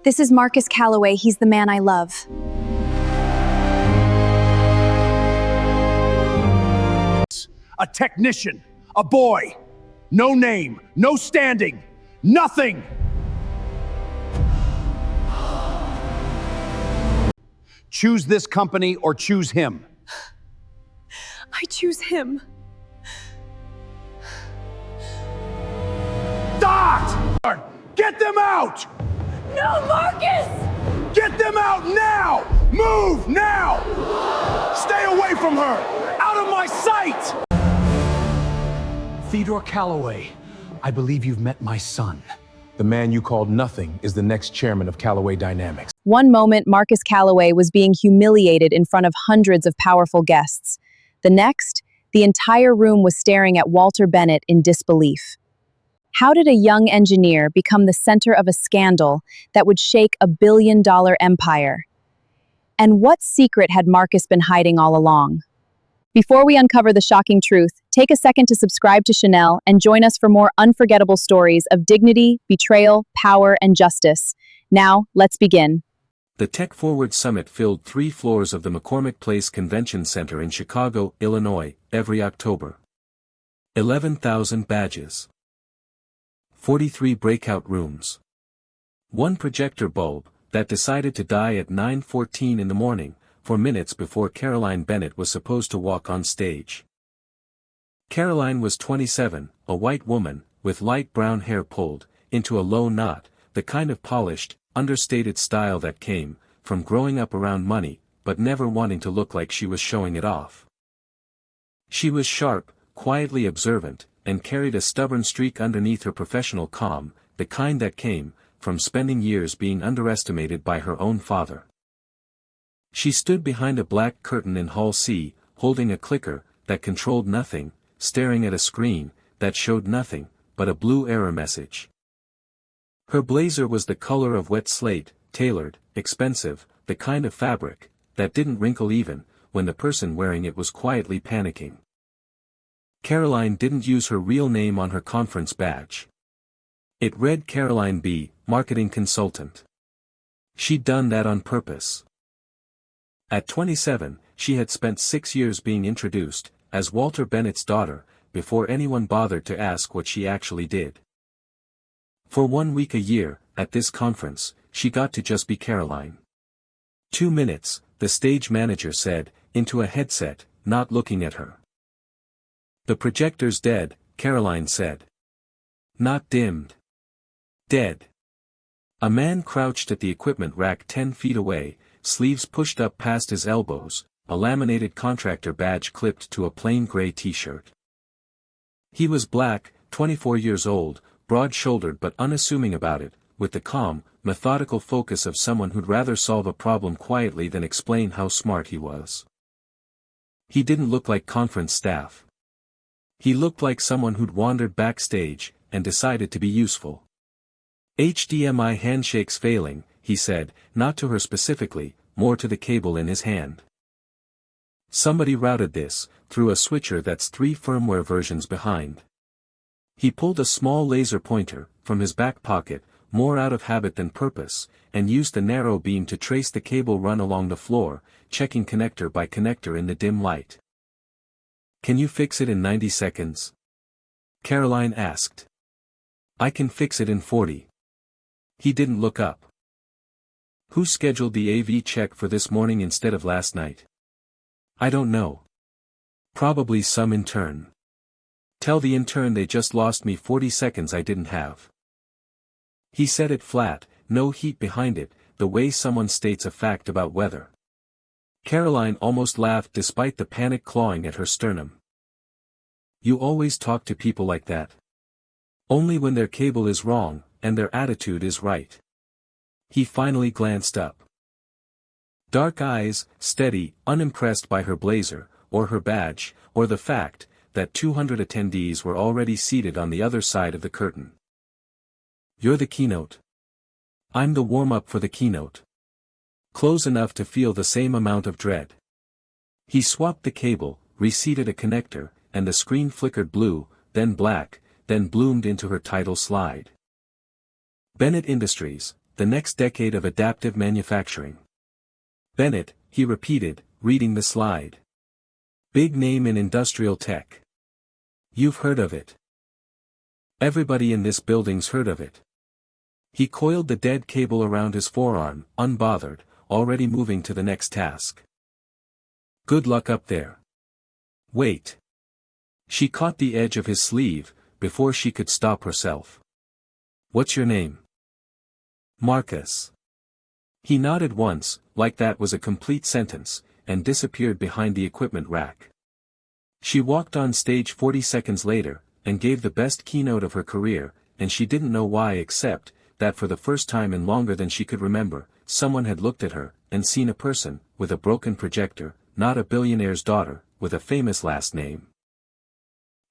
This is Marcus Calloway. He's the man I love. A technician, a boy, no name, no standing, nothing. Choose this company or choose him. I choose him. Dot! Get them out! No, Marcus! Get them out now! Move now! Stay away from her! Out of my sight! Theodore Calloway, I believe you've met my son. The man you called nothing is the next chairman of Calloway Dynamics. One moment, Marcus Calloway was being humiliated in front of hundreds of powerful guests. The next, the entire room was staring at Walter Bennett in disbelief. How did a young engineer become the center of a scandal that would shake a billion-dollar empire? And what secret had Marcus been hiding all along? Before we uncover the shocking truth, take a second to subscribe to Chanel and join us for more unforgettable stories of dignity, betrayal, power, and justice. Now, let's begin. The Tech Forward Summit filled 3 floors of the McCormick Place Convention Center in Chicago, Illinois, every October. 11,000 badges. 43 breakout rooms. 1 projector bulb that decided to die at 9:14 in the morning, 4 minutes before Caroline Bennett was supposed to walk on stage. Caroline was 27, a white woman, with light brown hair pulled into a low knot, the kind of polished, understated style that came from growing up around money, but never wanting to look like she was showing it off. She was sharp, quietly observant, and carried a stubborn streak underneath her professional calm, the kind that came from spending years being underestimated by her own father. She stood behind a black curtain in Hall C, holding a clicker that controlled nothing, staring at a screen that showed nothing but a blue error message. Her blazer was the color of wet slate, tailored, expensive, the kind of fabric that didn't wrinkle even when the person wearing it was quietly panicking. Caroline didn't use her real name on her conference badge. It read Caroline B., marketing consultant. She'd done that on purpose. At 27, she had spent 6 years being introduced as Walter Bennett's daughter, before anyone bothered to ask what she actually did. For 1 week a year, at this conference, she got to just be Caroline. 2 minutes, the stage manager said, into a headset, not looking at her. The projector's dead, Caroline said. Not dimmed. Dead. A man crouched at the equipment rack 10 feet away, sleeves pushed up past his elbows, a laminated contractor badge clipped to a plain gray t-shirt. He was black, 24 years old, broad-shouldered but unassuming about it, with the calm, methodical focus of someone who'd rather solve a problem quietly than explain how smart he was. He didn't look like conference staff. He looked like someone who'd wandered backstage and decided to be useful. HDMI handshakes failing, he said, not to her specifically, more to the cable in his hand. Somebody routed this, through a switcher that's 3 firmware versions behind. He pulled a small laser pointer from his back pocket, more out of habit than purpose, and used the narrow beam to trace the cable run along the floor, checking connector by connector in the dim light. Can you fix it in 90 seconds? Caroline asked. I can fix it in 40. He didn't look up. Who scheduled the AV check for this morning instead of last night? I don't know. Probably some intern. Tell the intern they just lost me 40 seconds I didn't have. He said it flat, no heat behind it, the way someone states a fact about weather. Caroline almost laughed despite the panic clawing at her sternum. You always talk to people like that. Only when their cable is wrong, and their attitude is right. He finally glanced up. Dark eyes, steady, unimpressed by her blazer, or her badge, or the fact that 200 attendees were already seated on the other side of the curtain. You're the keynote. I'm the warm-up for the keynote. Close enough to feel the same amount of dread. He swapped the cable, reseated a connector, and the screen flickered blue, then black, then bloomed into her title slide. Bennett Industries, the next decade of adaptive manufacturing. Bennett, he repeated, reading the slide. Big name in industrial tech. You've heard of it. Everybody in this building's heard of it. He coiled the dead cable around his forearm, unbothered, already moving to the next task. Good luck up there. Wait. She caught the edge of his sleeve, before she could stop herself. What's your name? Marcus. He nodded once, like that was a complete sentence, and disappeared behind the equipment rack. She walked on stage 40 seconds later, and gave the best keynote of her career, and she didn't know why except, that for the first time in longer than she could remember, someone had looked at her, and seen a person, with a broken projector, not a billionaire's daughter, with a famous last name.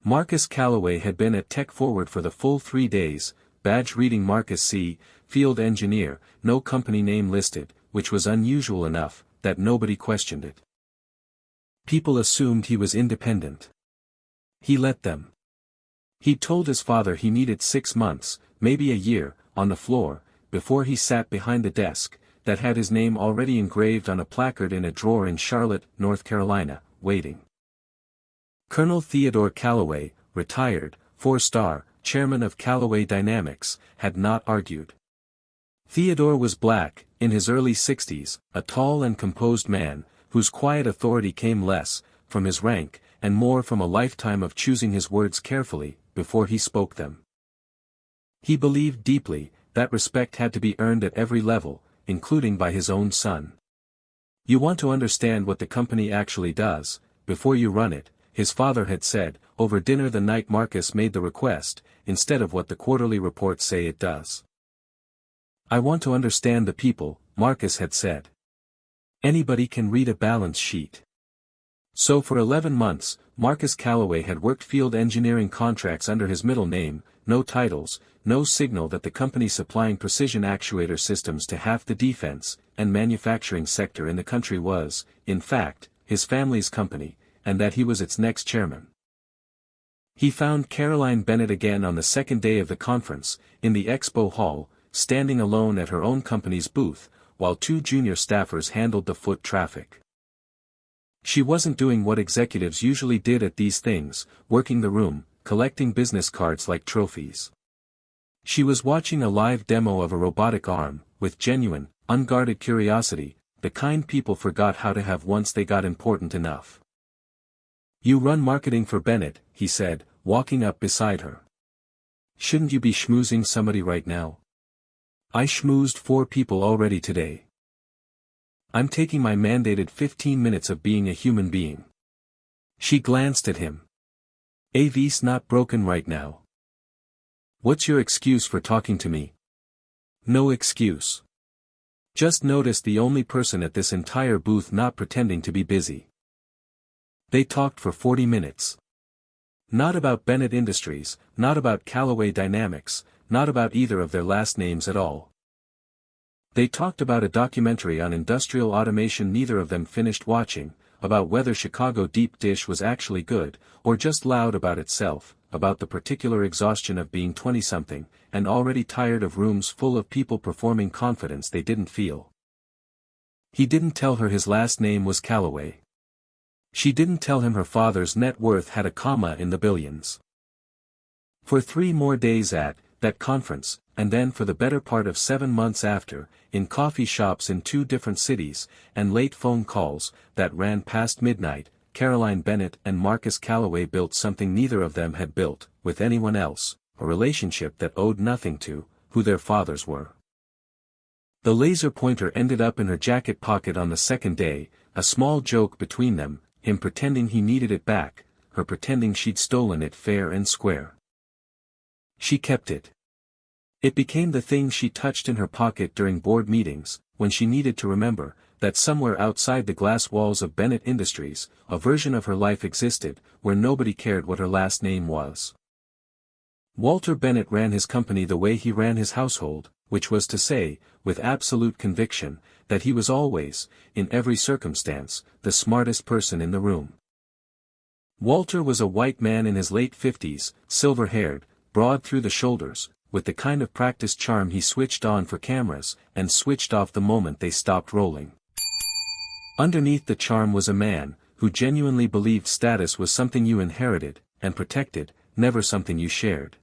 Marcus Calloway had been at Tech Forward for the full 3 days, badge reading Marcus C., field engineer, no company name listed, which was unusual enough, that nobody questioned it. People assumed he was independent. He let them. He'd told his father he needed 6 months, maybe a year, on the floor, before he sat behind the desk, that had his name already engraved on a placard in a drawer in Charlotte, North Carolina, waiting. Colonel Theodore Calloway, retired, 4-star, chairman of Callaway Dynamics, had not argued. Theodore was black, in his early 60s, a tall and composed man, whose quiet authority came less, from his rank, and more from a lifetime of choosing his words carefully, before he spoke them. He believed deeply, that respect had to be earned at every level, including by his own son. You want to understand what the company actually does, before you run it, his father had said, over dinner the night Marcus made the request, instead of what the quarterly reports say it does. I want to understand the people, Marcus had said. Anybody can read a balance sheet. So for 11 months, Marcus Calloway had worked field engineering contracts under his middle name, no titles, no signal that the company supplying precision actuator systems to half the defense and manufacturing sector in the country was, in fact, his family's company, and that he was its next chairman. He found Caroline Bennett again on the second day of the conference, in the expo hall, standing alone at her own company's booth, while 2 junior staffers handled the foot traffic. She wasn't doing what executives usually did at these things, working the room, collecting business cards like trophies. She was watching a live demo of a robotic arm, with genuine, unguarded curiosity, the kind people forgot how to have once they got important enough. You run marketing for Bennett, he said, walking up beside her. Shouldn't you be schmoozing somebody right now? I schmoozed 4 people already today. I'm taking my mandated 15 minutes of being a human being. She glanced at him. AV's not broken right now. What's your excuse for talking to me? No excuse. Just notice the only person at this entire booth not pretending to be busy. They talked for 40 minutes. Not about Bennett Industries, not about Callaway Dynamics, not about either of their last names at all. They talked about a documentary on industrial automation neither of them finished watching, about whether Chicago deep dish was actually good, or just loud about itself, about the particular exhaustion of being 20-something, and already tired of rooms full of people performing confidence they didn't feel. He didn't tell her his last name was Calloway. She didn't tell him her father's net worth had a comma in the billions. For 3 more days at that conference, and then for the better part of 7 months after, in coffee shops in 2 different cities, and late phone calls that ran past midnight, Caroline Bennett and Marcus Calloway built something neither of them had built, with anyone else, a relationship that owed nothing to who their fathers were. The laser pointer ended up in her jacket pocket on the second day, a small joke between them, him pretending he needed it back, her pretending she'd stolen it fair and square. She kept it. It became the thing she touched in her pocket during board meetings, when she needed to remember that somewhere outside the glass walls of Bennett Industries, a version of her life existed, where nobody cared what her last name was. Walter Bennett ran his company the way he ran his household, which was to say, with absolute conviction, that he was always, in every circumstance, the smartest person in the room. Walter was a white man in his late 50s, silver-haired, broad through the shoulders, with the kind of practiced charm he switched on for cameras, and switched off the moment they stopped rolling. Underneath the charm was a man, who genuinely believed status was something you inherited, and protected, never something you shared.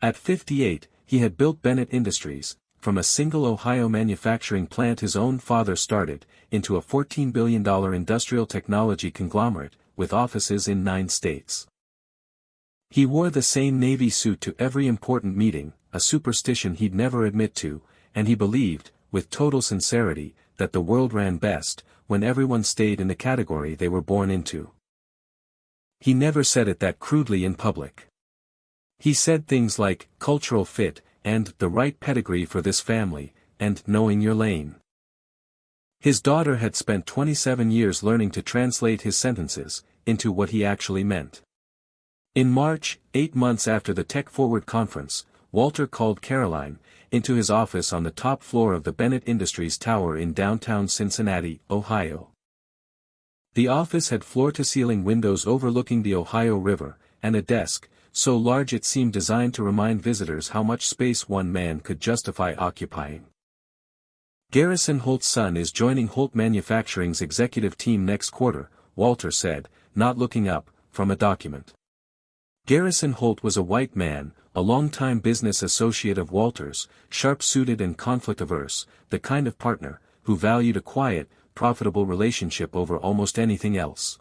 At 58, he had built Bennett Industries, from a single Ohio manufacturing plant his own father started, into a $14 billion industrial technology conglomerate, with offices in 9 states. He wore the same Navy suit to every important meeting, a superstition he'd never admit to, and he believed, with total sincerity, that the world ran best, when everyone stayed in the category they were born into. He never said it that crudely in public. He said things like, cultural fit, and the right pedigree for this family, and knowing your lane. His daughter had spent 27 years learning to translate his sentences, into what he actually meant. In March, 8 months after the Tech Forward conference, Walter called Caroline, into his office on the top floor of the Bennett Industries Tower in downtown Cincinnati, Ohio. The office had floor-to-ceiling windows overlooking the Ohio River, and a desk, so large it seemed designed to remind visitors how much space one man could justify occupying. Garrison Holt's son is joining Holt Manufacturing's executive team next quarter, Walter said, not looking up, from a document. Garrison Holt was a white man, a longtime business associate of Walter's, sharp-suited and conflict-averse, the kind of partner, who valued a quiet, profitable relationship over almost anything else.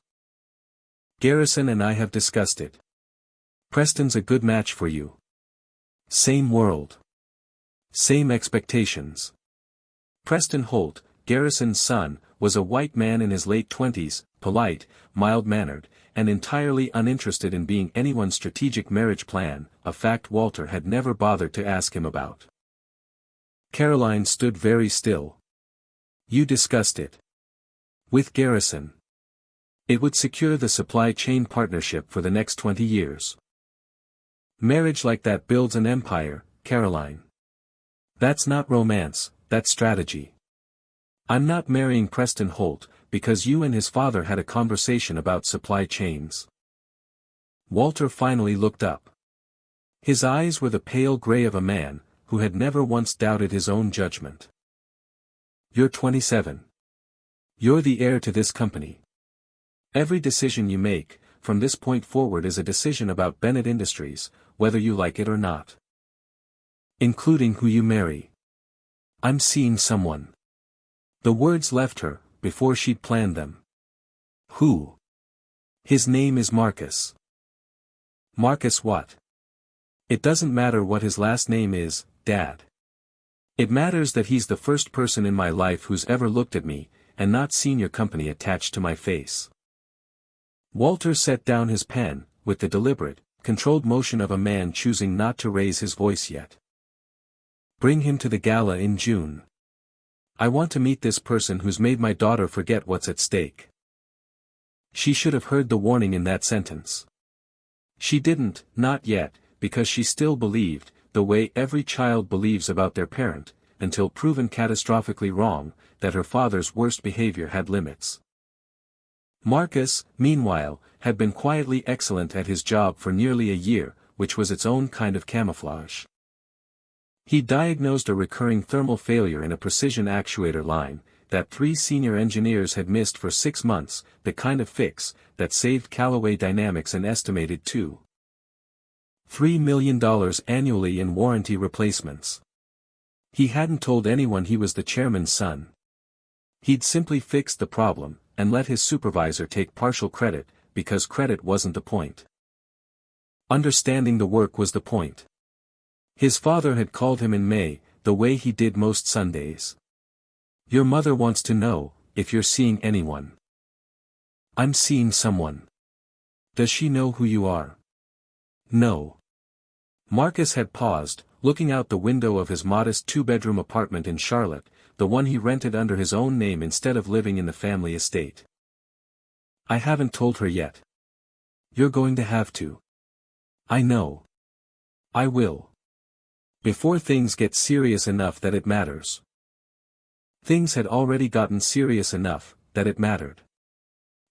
Garrison and I have discussed it. Preston's a good match for you. Same world. Same expectations. Preston Holt, Garrison's son, was a white man in his late 20s, polite, mild-mannered, and entirely uninterested in being anyone's strategic marriage plan, a fact Walter had never bothered to ask him about. Caroline stood very still. You discussed it. With Garrison. It would secure the supply chain partnership for the next 20 years. Marriage like that builds an empire, Caroline. That's not romance, that's strategy. I'm not marrying Preston Holt, because you and his father had a conversation about supply chains. Walter finally looked up. His eyes were the pale gray of a man, who had never once doubted his own judgment. You're 27. You're the heir to this company. Every decision you make, from this point forward is a decision about Bennett Industries, whether you like it or not. Including who you marry. I'm seeing someone. The words left her, before she'd planned them. Who? His name is Marcus. Marcus what? It doesn't matter what his last name is, Dad. It matters that he's the first person in my life who's ever looked at me, and not seen your company attached to my face. Walter set down his pen, with the deliberate, controlled motion of a man choosing not to raise his voice yet. Bring him to the gala in June. I want to meet this person who's made my daughter forget what's at stake. She should have heard the warning in that sentence. She didn't, not yet, because she still believed, the way every child believes about their parent, until proven catastrophically wrong, that her father's worst behavior had limits. Marcus, meanwhile, had been quietly excellent at his job for nearly a year, which was its own kind of camouflage. He diagnosed a recurring thermal failure in a precision actuator line, that 3 senior engineers had missed for 6 months, the kind of fix that saved Callaway Dynamics an estimated $2–3 million annually in warranty replacements. He hadn't told anyone he was the chairman's son. He'd simply fixed the problem, and let his supervisor take partial credit, because credit wasn't the point. Understanding the work was the point. His father had called him in May, the way he did most Sundays. Your mother wants to know, if you're seeing anyone. I'm seeing someone. Does she know who you are? No. Marcus had paused, looking out the window of his modest 2-bedroom apartment in Charlotte, the one he rented under his own name instead of living in the family estate. I haven't told her yet. You're going to have to. I know. I will. Before things get serious enough that it matters. Things had already gotten serious enough, that it mattered.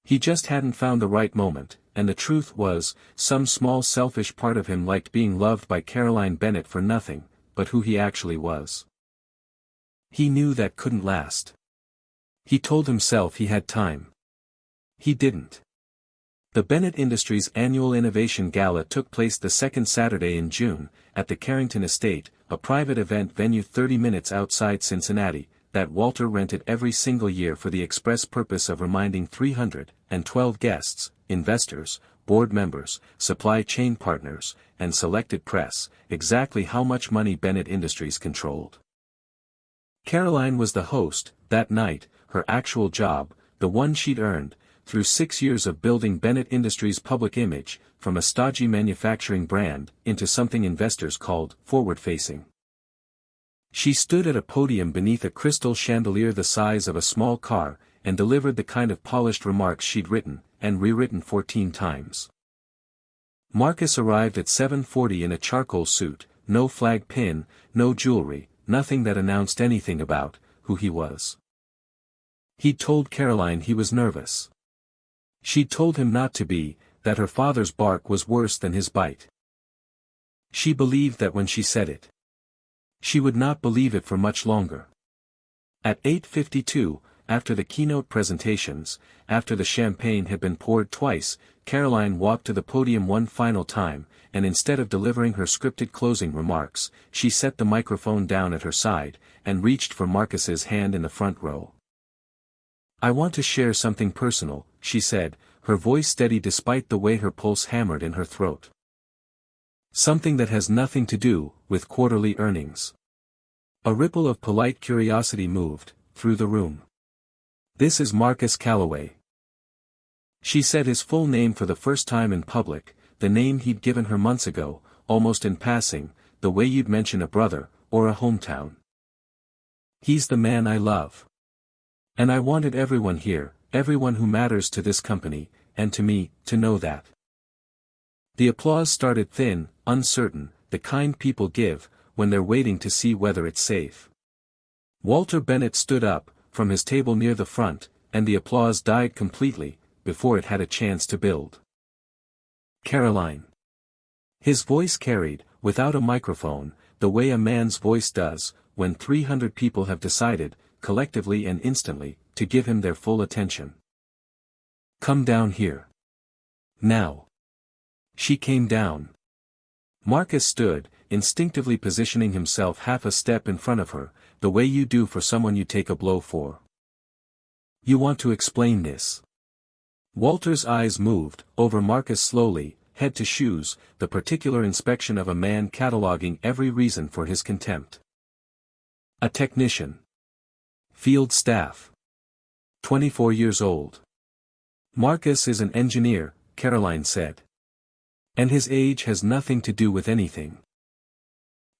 He just hadn't found the right moment, and the truth was, some small selfish part of him liked being loved by Caroline Bennett for nothing, but who he actually was. He knew that couldn't last. He told himself he had time. He didn't. The Bennett Industries annual Innovation Gala took place the second Saturday in June, at the Carrington Estate, a private event venue 30 minutes outside Cincinnati, that Walter rented every single year for the express purpose of reminding 312 guests, investors, board members, supply chain partners, and selected press, exactly how much money Bennett Industries controlled. Caroline was the host, that night, her actual job, the one she'd earned, through 6 years of building Bennett Industries' public image, from a stodgy manufacturing brand, into something investors called forward-facing. She stood at a podium beneath a crystal chandelier the size of a small car, and delivered the kind of polished remarks she'd written, and rewritten 14 times. Marcus arrived at 7:40 in a charcoal suit, no flag pin, no jewelry, nothing that announced anything about who he was. He'd told Caroline he was nervous. She'd told him not to be, that her father's bark was worse than his bite. She believed that when she said it. She would not believe it for much longer. At 8:52, after the keynote presentations, after the champagne had been poured twice, Caroline walked to the podium one final time, and instead of delivering her scripted closing remarks, she set the microphone down at her side, and reached for Marcus's hand in the front row. "I want to share something personal," she said, her voice steady despite the way her pulse hammered in her throat. "Something that has nothing to do with quarterly earnings." A ripple of polite curiosity moved through the room. "This is Marcus Calloway." She said his full name for the first time in public, the name he'd given her months ago, almost in passing, the way you'd mention a brother, or a hometown. "He's the man I love. And I wanted everyone here, everyone who matters to this company, and to me, to know that." The applause started thin, uncertain, the kind people give, when they're waiting to see whether it's safe. Walter Bennett stood up, from his table near the front, and the applause died completely, before it had a chance to build. "Caroline." His voice carried, without a microphone, the way a man's voice does, when 300 people have decided, collectively and instantly, to give him their full attention. "Come down here. Now." She came down. Marcus stood, instinctively positioning himself half a step in front of her, the way you do for someone you take a blow for. "You want to explain this?" Walter's eyes moved, over Marcus slowly, head to shoes, the particular inspection of a man cataloging every reason for his contempt. "A technician. Field staff. 24 years old. Marcus is an engineer," Caroline said. "And his age has nothing to do with anything.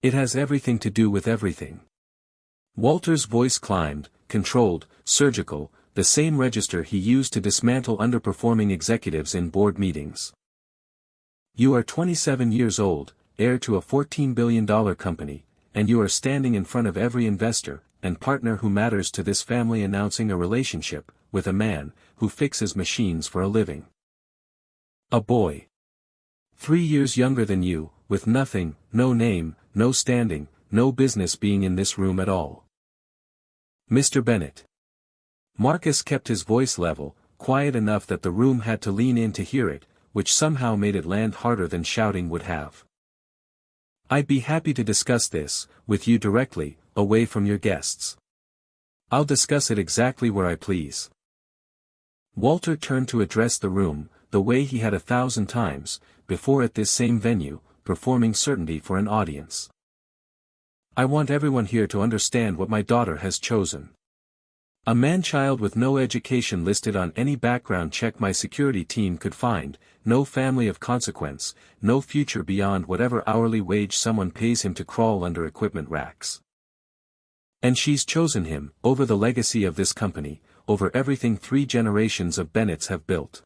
It has everything to do with everything." Walter's voice climbed, controlled, surgical, the same register he used to dismantle underperforming executives in board meetings. "You are 27 years old, heir to a $14 billion company, and you are standing in front of every investor and partner who matters to this family announcing a relationship with a man who fixes machines for a living. A boy 3 years younger than you, with nothing, no name, no standing, no business being in this room at all. Mr. Bennett." Marcus kept his voice level, quiet enough that the room had to lean in to hear it, which somehow made it land harder than shouting would have. "I'd be happy to discuss this, with you directly, away from your guests. I'll discuss it exactly where I please." Walter turned to address the room, the way he had 1,000 times, before at this same venue, performing certainty for an audience. "I want everyone here to understand what my daughter has chosen. A man-child with no education listed on any background check my security team could find, no family of consequence, no future beyond whatever hourly wage someone pays him to crawl under equipment racks. And she's chosen him, over the legacy of this company, over everything 3 generations of Bennetts have built."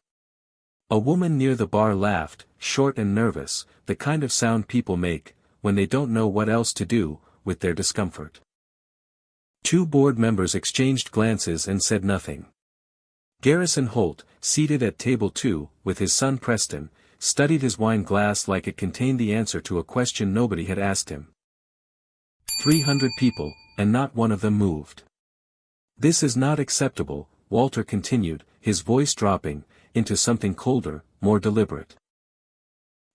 A woman near the bar laughed, short and nervous, the kind of sound people make, when they don't know what else to do, with their discomfort. 2 board members exchanged glances and said nothing. Garrison Holt, seated at table 2, with his son Preston, studied his wine glass like it contained the answer to a question nobody had asked him. 300 people, and not one of them moved. This is not acceptable, Walter continued, his voice dropping, into something colder, more deliberate.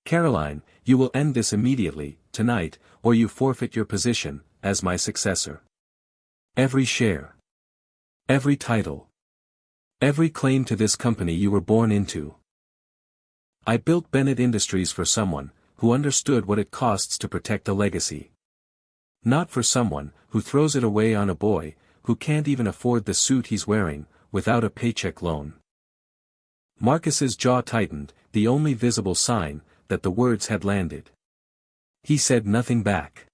Caroline, you will end this immediately, tonight, or you forfeit your position, as my successor. Every share. Every title. Every claim to this company you were born into. I built Bennett Industries for someone, who understood what it costs to protect a legacy. Not for someone, who throws it away on a boy, who can't even afford the suit he's wearing, without a paycheck loan. Marcus's jaw tightened, the only visible sign, that the words had landed. He said nothing back.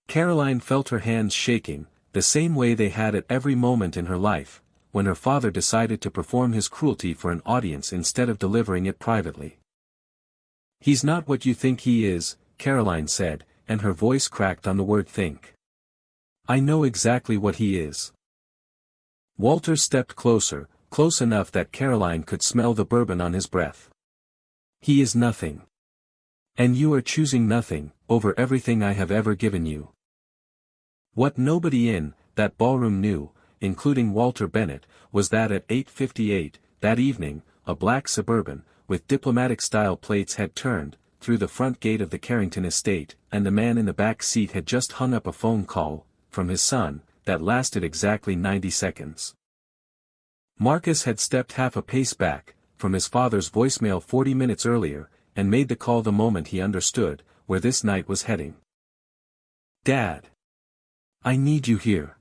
Caroline felt her hands shaking, the same way they had at every moment in her life, when her father decided to perform his cruelty for an audience instead of delivering it privately. He's not what you think he is, Caroline said, and her voice cracked on the word think. I know exactly what he is. Walter stepped closer, close enough that Caroline could smell the bourbon on his breath. He is nothing. And you are choosing nothing, over everything I have ever given you. What nobody in that ballroom knew, including Walter Bennett, was that at 8:58, that evening, a black Suburban, with diplomatic-style plates had turned, through the front gate of the Carrington estate, and the man in the back seat had just hung up a phone call, from his son, that lasted exactly 90 seconds. Marcus had stepped half a pace back, from his father's voicemail 40 minutes earlier, and made the call the moment he understood, where this night was heading. Dad. I need you here.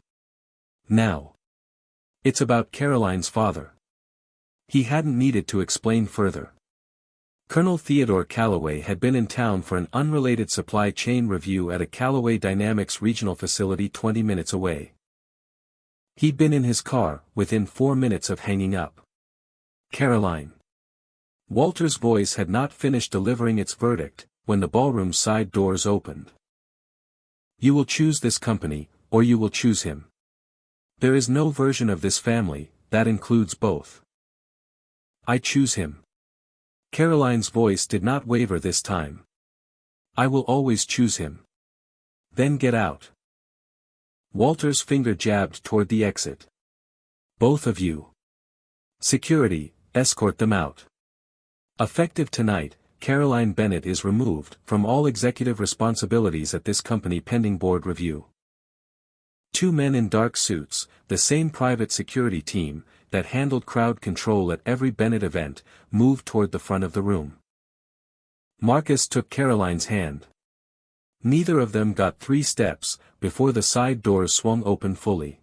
Now. It's about Caroline's father. He hadn't needed to explain further. Colonel Theodore Calloway had been in town for an unrelated supply chain review at a Callaway Dynamics regional facility 20 minutes away. He'd been in his car, within 4 minutes of hanging up. Caroline. Walter's voice had not finished delivering its verdict, when the ballroom's side doors opened. You will choose this company, or you will choose him. There is no version of this family, that includes both. I choose him. Caroline's voice did not waver this time. I will always choose him. Then get out. Walter's finger jabbed toward the exit. Both of you. Security, escort them out. Effective tonight, Caroline Bennett is removed from all executive responsibilities at this company pending board review. 2 men in dark suits, the same private security team, that handled crowd control at every Bennett event, moved toward the front of the room. Marcus took Caroline's hand. Neither of them got 3 steps, before the side doors swung open fully.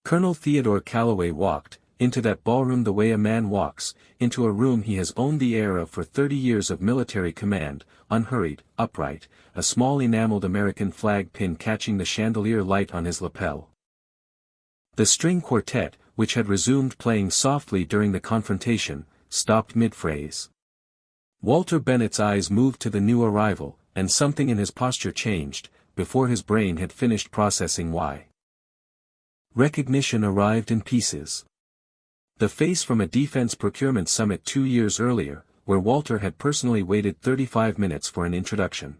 Colonel Theodore Calloway walked, into that ballroom the way a man walks, into a room he has owned the air of for 30 years of military command, unhurried, upright, a small enameled American flag pin catching the chandelier light on his lapel. The string quartet, which had resumed playing softly during the confrontation, stopped mid-phrase. Walter Bennett's eyes moved to the new arrival, and something in his posture changed, before his brain had finished processing why. Recognition arrived in pieces. The face from a defense procurement summit 2 years earlier, where Walter had personally waited 35 minutes for an introduction.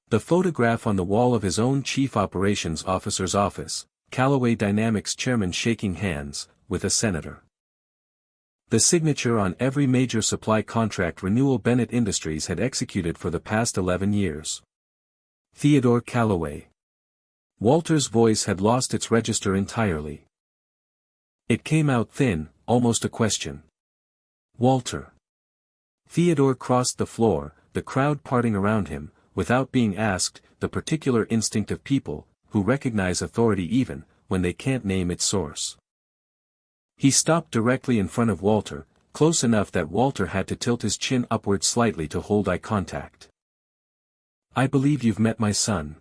The photograph on the wall of his own chief operations officer's office, Callaway Dynamics chairman shaking hands, with a senator. The signature on every major supply contract renewal Bennett Industries had executed for the past 11 years. Theodore Callaway. Walter's voice had lost its register entirely. It came out thin, almost a question. Walter. Theodore crossed the floor, the crowd parting around him, without being asked, the particular instinct of people, who recognize authority even, when they can't name its source. He stopped directly in front of Walter, close enough that Walter had to tilt his chin upward slightly to hold eye contact. I believe you've met my son.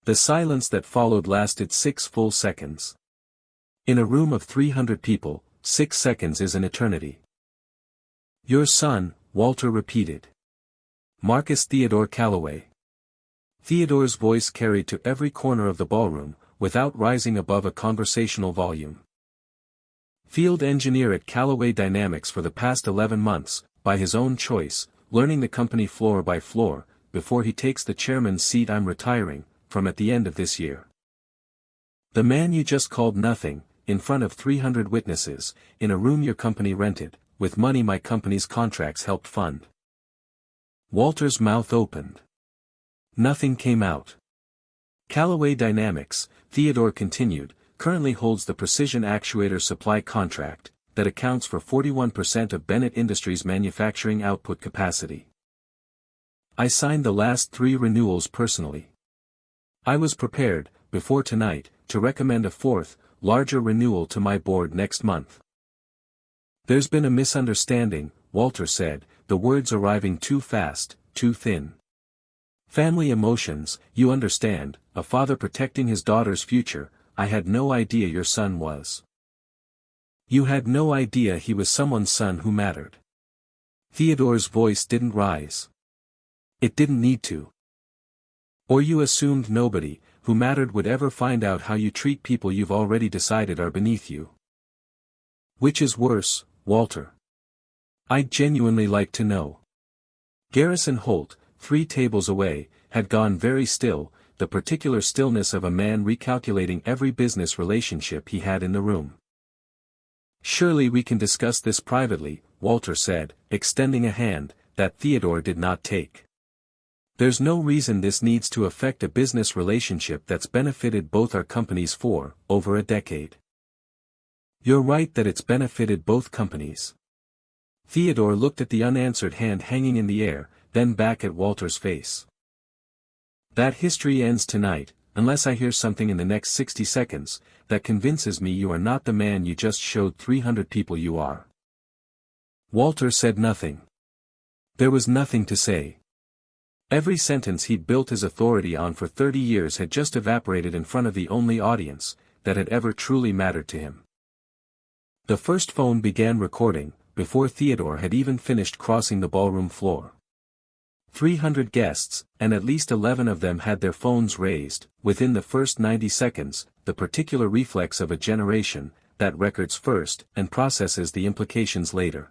The silence that followed lasted 6 full seconds. In a room of 300 people, 6 seconds is an eternity. Your son, Walter repeated. Marcus Theodore Callaway. Theodore's voice carried to every corner of the ballroom, without rising above a conversational volume. Field engineer at Callaway Dynamics for the past 11 months, by his own choice, learning the company floor by floor, before he takes the chairman's seat. I'm retiring, from at the end of this year. The man you just called nothing, in front of 300 witnesses, in a room your company rented, with money my company's contracts helped fund. Walter's mouth opened. Nothing came out. Callaway Dynamics, Theodore continued, currently holds the precision actuator supply contract, that accounts for 41% of Bennett Industries' manufacturing output capacity. I signed the last 3 renewals personally. I was prepared, before tonight, to recommend a 4th, larger renewal to my board next month. There's been a misunderstanding, Walter said, the words arriving too fast, too thin. Family emotions, you understand, a father protecting his daughter's future. I had no idea your son was. You had no idea he was someone's son who mattered. Theodore's voice didn't rise. It didn't need to. Or you assumed nobody, who mattered would ever find out how you treat people you've already decided are beneath you. Which is worse, Walter? I'd genuinely like to know. Garrison Holt, 3 tables away, had gone very still, the particular stillness of a man recalculating every business relationship he had in the room. Surely we can discuss this privately, Walter said, extending a hand, that Theodore did not take. There's no reason this needs to affect a business relationship that's benefited both our companies for over a decade. You're right that it's benefited both companies. Theodore looked at the unanswered hand hanging in the air, then back at Walter's face. That history ends tonight, unless I hear something in the next 60 seconds, that convinces me you are not the man you just showed 300 people you are. Walter said nothing. There was nothing to say. Every sentence he'd built his authority on for 30 years had just evaporated in front of the only audience that had ever truly mattered to him. The first phone began recording, before Theodore had even finished crossing the ballroom floor. 300 guests, and at least 11 of them had their phones raised, within the first 90 seconds, the particular reflex of a generation, that records first and processes the implications later.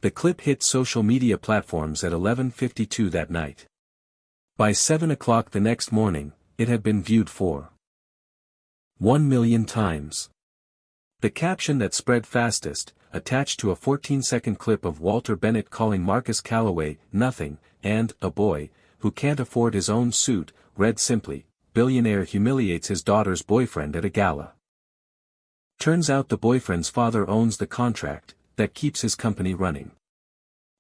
The clip hit social media platforms at 11:52 that night. By 7 o'clock the next morning, it had been viewed 1 million times. The caption that spread fastest, attached to a 14-second clip of Walter Bennett calling Marcus Callaway nothing, and a boy, who can't afford his own suit, read simply, "Billionaire humiliates his daughter's boyfriend at a gala." Turns out the boyfriend's father owns the contract that keeps his company running.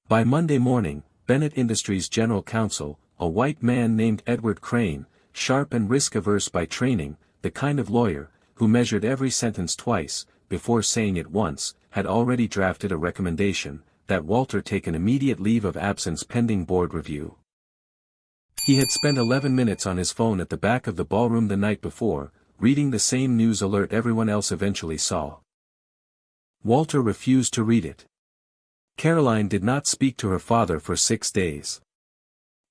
By Monday morning, Bennett Industries' general counsel, a white man named Edward Crane, sharp and risk-averse by training, the kind of lawyer, who measured every sentence twice, before saying it once, had already drafted a recommendation, that Walter take an immediate leave of absence pending board review. He had spent 11 minutes on his phone at the back of the ballroom the night before, reading the same news alert everyone else eventually saw. Walter refused to read it. Caroline did not speak to her father for 6 days.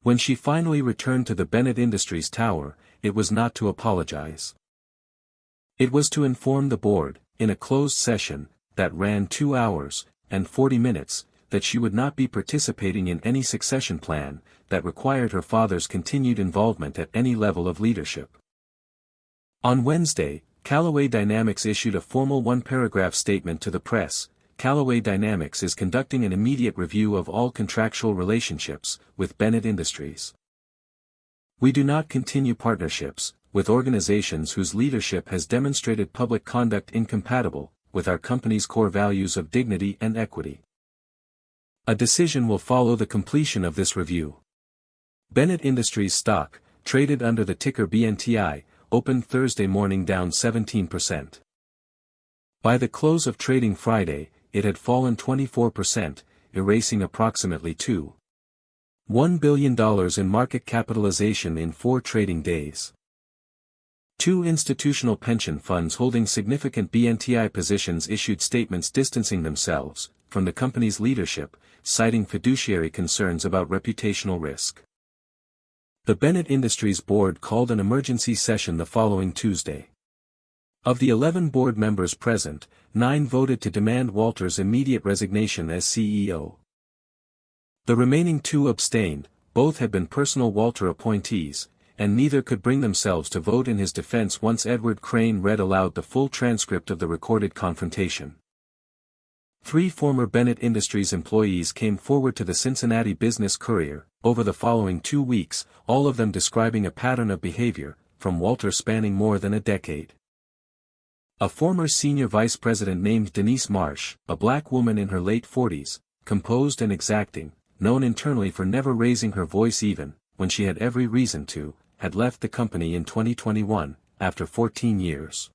When she finally returned to the Bennett Industries tower, it was not to apologize. It was to inform the board, in a closed session, that ran 2 hours, and 40 minutes, that she would not be participating in any succession plan, that required her father's continued involvement at any level of leadership. On Wednesday, Callaway Dynamics issued a formal 1-paragraph statement to the press. Callaway Dynamics is conducting an immediate review of all contractual relationships with Bennett Industries. We do not continue partnerships with organizations whose leadership has demonstrated public conduct incompatible with our company's core values of dignity and equity. A decision will follow the completion of this review. Bennett Industries stock, traded under the ticker BNTI, opened Thursday morning down 17%. By the close of trading Friday, it had fallen 24%, erasing approximately $1 billion in market capitalization in 4 trading days. 2 institutional pension funds holding significant BNTI positions issued statements distancing themselves from the company's leadership, citing fiduciary concerns about reputational risk. The Bennett Industries board called an emergency session the following Tuesday. Of the 11 board members present, 9 voted to demand Walter's immediate resignation as CEO. The remaining 2 abstained. Both had been personal Walter appointees, and neither could bring themselves to vote in his defense once Edward Crane read aloud the full transcript of the recorded confrontation. 3 former Bennett Industries employees came forward to the Cincinnati Business Courier, over the following 2 weeks, all of them describing a pattern of behavior, from Walter spanning more than a decade. A former senior vice president named Denise Marsh, a black woman in her late 40s, composed and exacting, known internally for never raising her voice even, when she had every reason to, had left the company in 2021, after 14 years.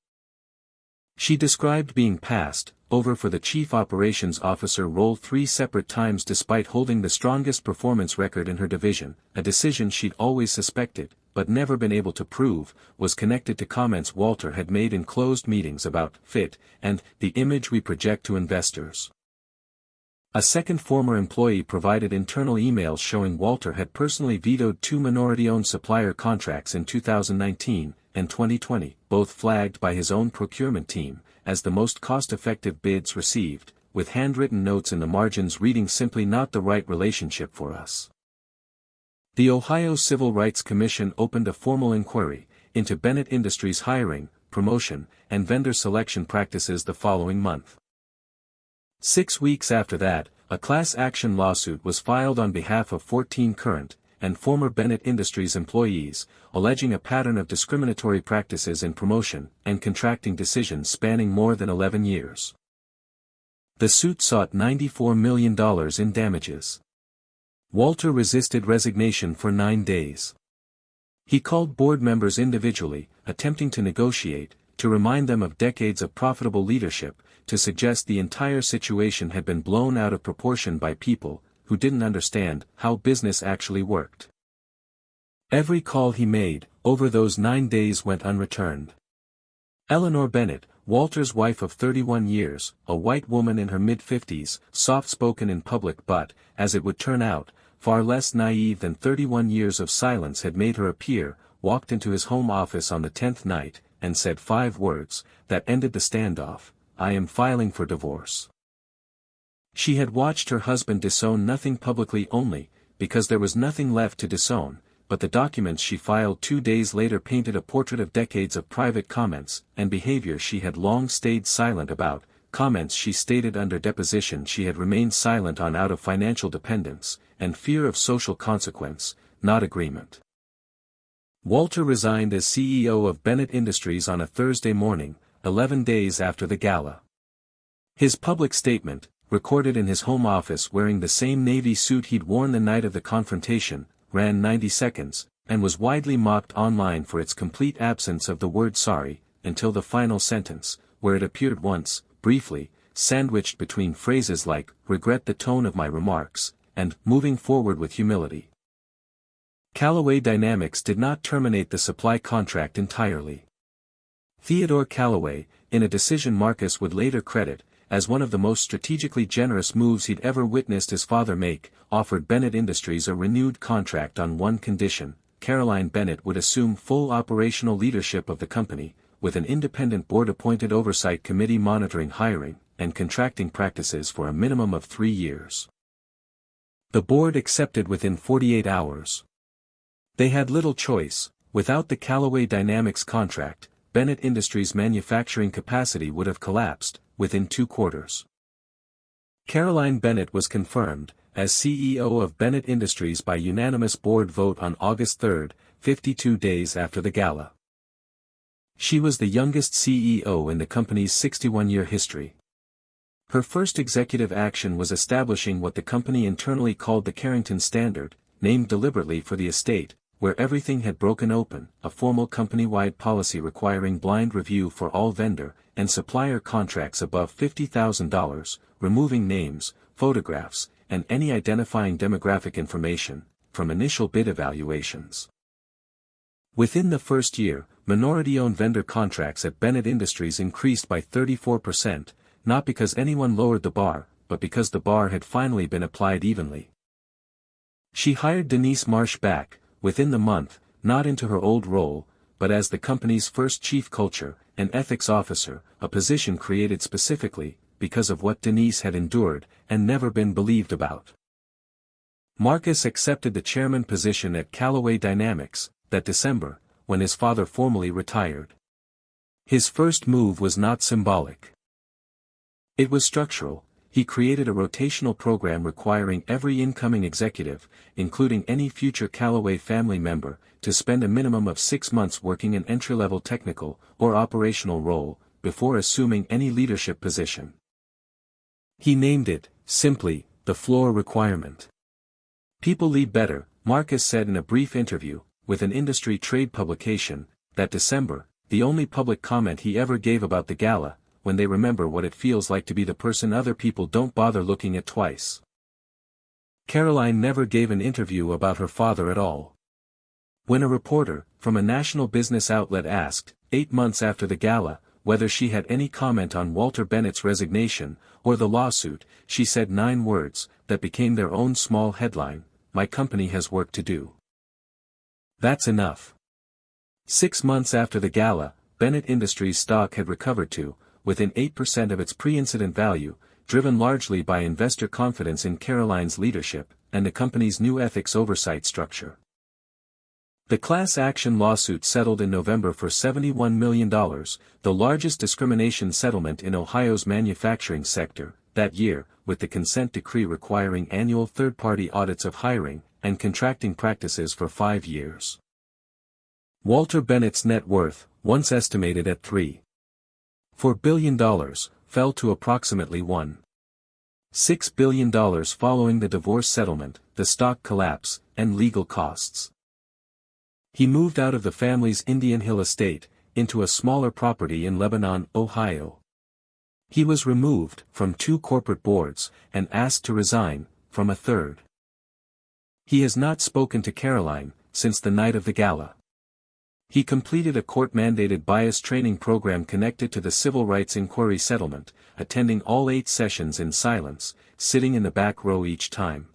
She described being passed over for the chief operations officer role 3 separate times despite holding the strongest performance record in her division, a decision she'd always suspected, but never been able to prove, was connected to comments Walter had made in closed meetings about fit and the image we project to investors. A second former employee provided internal emails showing Walter had personally vetoed 2 minority-owned supplier contracts in 2019 and 2020, both flagged by his own procurement team as the most cost-effective bids received, with handwritten notes in the margins reading simply not the right relationship for us. The Ohio Civil Rights Commission opened a formal inquiry into Bennett Industries' hiring, promotion, and vendor selection practices the following month. 6 weeks after that, a class action lawsuit was filed on behalf of 14 current and former Bennett Industries employees, alleging a pattern of discriminatory practices in promotion and contracting decisions spanning more than 11 years. The suit sought $94 million in damages. Walter resisted resignation for 9 days. He called board members individually, attempting to negotiate, to remind them of decades of profitable leadership, to suggest the entire situation had been blown out of proportion by people who didn't understand how business actually worked. Every call he made, over those 9 days went unreturned. Eleanor Bennett, Walter's wife of 31 years, a white woman in her mid-50s, soft-spoken in public but, as it would turn out, far less naive than 31 years of silence had made her appear, walked into his home office on the 10th night, and said 5 words that ended the standoff: "I am filing for divorce." She had watched her husband disown nothing publicly only, because there was nothing left to disown, but the documents she filed 2 days later painted a portrait of decades of private comments and behavior she had long stayed silent about, comments she stated under deposition she had remained silent on out of financial dependence, and fear of social consequence, not agreement. Walter resigned as CEO of Bennett Industries on a Thursday morning, 11 days after the gala. His public statement, recorded in his home office wearing the same navy suit he'd worn the night of the confrontation, ran 90 seconds, and was widely mocked online for its complete absence of the word sorry, until the final sentence, where it appeared once, briefly, sandwiched between phrases like, "regret the tone of my remarks," and "moving forward with humility." Callaway Dynamics did not terminate the supply contract entirely. Theodore Callaway, in a decision Marcus would later credit as one of the most strategically generous moves he'd ever witnessed his father make, offered Bennett Industries a renewed contract on one condition: Caroline Bennett would assume full operational leadership of the company, with an independent board-appointed oversight committee monitoring hiring and contracting practices for a minimum of 3 years. The board accepted within 48 hours. They had little choice. Without the Callaway Dynamics contract, Bennett Industries' manufacturing capacity would have collapsed within 2 quarters. Caroline Bennett was confirmed as CEO of Bennett Industries by unanimous board vote on August 3, 52 days after the gala. She was the youngest CEO in the company's 61-year history. Her first executive action was establishing what the company internally called the Carrington Standard, named deliberately for the estate, where everything had broken open, a formal company-wide policy requiring blind review for all vendor and supplier contracts above $50,000, removing names, photographs, and any identifying demographic information from initial bid evaluations. Within the first year, minority-owned vendor contracts at Bennett Industries increased by 34%, not because anyone lowered the bar, but because the bar had finally been applied evenly. She hired Denise Marsh back, within the month, not into her old role, but as the company's first chief culture and ethics officer, a position created specifically because of what Denise had endured and never been believed about. Marcus accepted the chairman position at Callaway Dynamics that December, when his father formally retired. His first move was not symbolic. It was structural. He created a rotational program requiring every incoming executive, including any future Callaway family member, to spend a minimum of 6 months working an entry-level technical or operational role, before assuming any leadership position. He named it, simply, the floor requirement. People lead better, Marcus said in a brief interview, with an industry trade publication, that December, the only public comment he ever gave about the gala, when they remember what it feels like to be the person other people don't bother looking at twice. Caroline never gave an interview about her father at all. When a reporter, from a national business outlet asked, 8 months after the gala, whether she had any comment on Walter Bennett's resignation, or the lawsuit, she said 9 words, that became their own small headline: "My company has work to do." That's enough. 6 months after the gala, Bennett Industries stock had recovered to, within 8% of its pre-incident value, driven largely by investor confidence in Caroline's leadership, and the company's new ethics oversight structure. The class action lawsuit settled in November for $71 million, the largest discrimination settlement in Ohio's manufacturing sector, that year, with the consent decree requiring annual third-party audits of hiring and contracting practices for 5 years. Walter Bennett's net worth, once estimated at $3.4 billion, fell to approximately $1.6 billion following the divorce settlement, the stock collapse, and legal costs. He moved out of the family's Indian Hill estate, into a smaller property in Lebanon, Ohio. He was removed from 2 corporate boards, and asked to resign from a third. He has not spoken to Caroline since the night of the gala. He completed a court-mandated bias training program connected to the civil rights inquiry settlement, attending all 8 sessions in silence, sitting in the back row each time.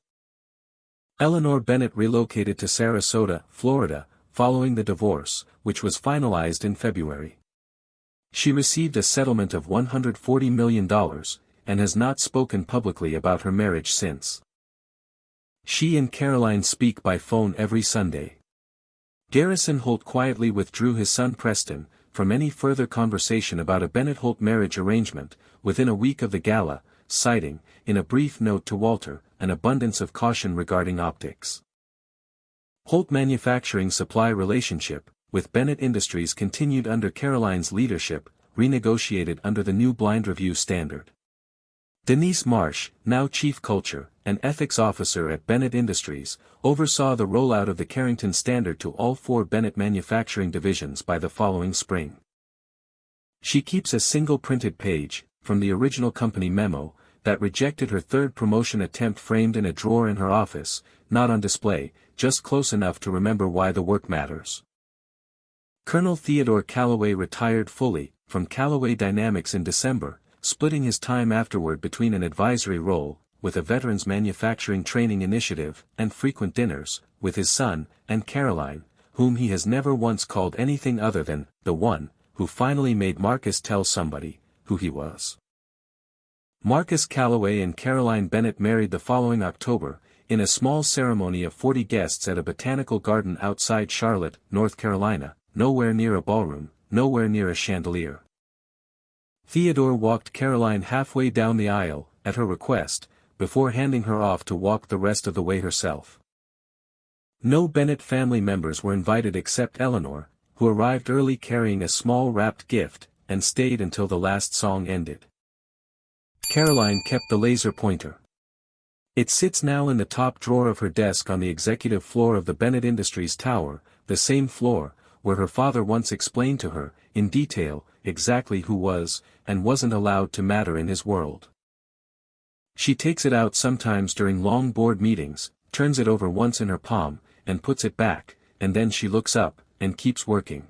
Eleanor Bennett relocated to Sarasota, Florida, following the divorce, which was finalized in February. She received a settlement of $140 million, and has not spoken publicly about her marriage since. She and Caroline speak by phone every Sunday. Garrison Holt quietly withdrew his son Preston from any further conversation about a Bennett-Holt marriage arrangement, within a week of the gala, citing, in a brief note to Walter, an abundance of caution regarding optics. Holt Manufacturing supply relationship with Bennett Industries continued under Caroline's leadership, renegotiated under the new blind review standard. Denise Marsh, now Chief Culture and Ethics Officer at Bennett Industries, oversaw the rollout of the Carrington Standard to all 4 Bennett manufacturing divisions by the following spring. She keeps a single printed page, from the original company memo, that rejected her 3rd promotion attempt framed in a drawer in her office, not on display, just close enough to remember why the work matters. Colonel Theodore Callaway retired fully from Callaway Dynamics in December, splitting his time afterward between an advisory role, with a veterans manufacturing training initiative, and frequent dinners, with his son, and Caroline, whom he has never once called anything other than, the one, who finally made Marcus tell somebody, who he was. Marcus Callaway and Caroline Bennett married the following October, in a small ceremony of 40 guests at a botanical garden outside Charlotte, North Carolina, nowhere near a ballroom, nowhere near a chandelier. Theodore walked Caroline halfway down the aisle, at her request, before handing her off to walk the rest of the way herself. No Bennett family members were invited except Eleanor, who arrived early carrying a small wrapped gift, and stayed until the last song ended. Caroline kept the laser pointer. It sits now in the top drawer of her desk on the executive floor of the Bennett Industries Tower, the same floor, where her father once explained to her, in detail, exactly who was, and wasn't allowed to matter in his world. She takes it out sometimes during long board meetings, turns it over once in her palm, and puts it back, and then she looks up, and keeps working.